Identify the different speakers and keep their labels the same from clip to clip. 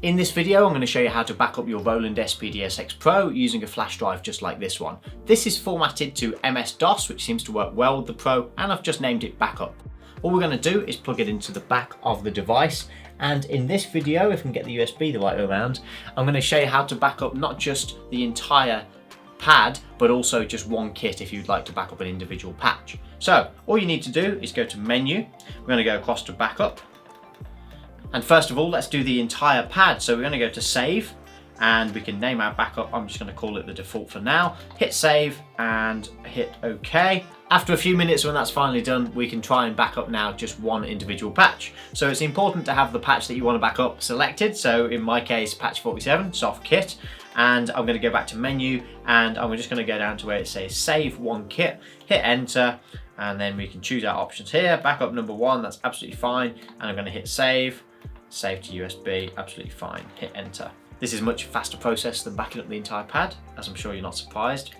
Speaker 1: In this video, I'm going to show you how to back up your Roland SPD SX Pro using a flash drive just like this one. This is formatted to MS-DOS, which seems to work well with the Pro, and I've just named it Backup. All we're going to do is plug it into the back of the device, and in this video, if we can get the USB the right way around, I'm going to show you how to back up not just the entire pad, but also just one kit if you'd like to back up an individual patch. So all you need to do is go to Menu. We're going to go across to Backup. And first of all, let's do the entire pad. So we're going to go to Save, and we can name our backup. I'm just going to call it the default for now. Hit Save and hit OK. After a few minutes, when that's finally done, we can try and back up now just one individual patch. So it's important to have the patch that you want to back up selected. So in my case, patch 47, soft kit. And I'm going to go back to Menu, and I'm just going to go down to where it says Save One Kit, hit Enter, and then we can choose our options here. Backup number 1, that's absolutely fine. And I'm going to hit Save, Save to USB, absolutely fine, hit Enter. This is a much faster process than backing up the entire pad, as I'm sure you're not surprised.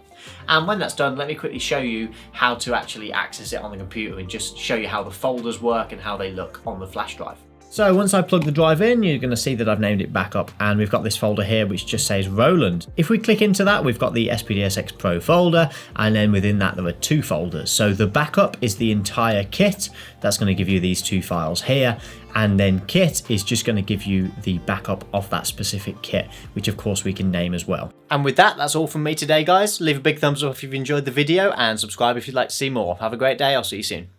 Speaker 1: And when that's done, let me quickly show you how to actually access it on the computer and just show you how the folders work and how they look on the flash drive. So once I plug the drive in, you're going to see that I've named it Backup, and we've got this folder here which just says Roland. If we click into that, we've got the SPD SX Pro folder, and then within that there are 2 folders. So the backup is the entire kit. That's going to give you these 2 files here, and then kit is just going to give you the backup of that specific kit, which of course we can name as well. And with that, that's all from me today, guys. Leave a big thumbs up if you've enjoyed the video, and subscribe if you'd like to see more. Have a great day. I'll see you soon.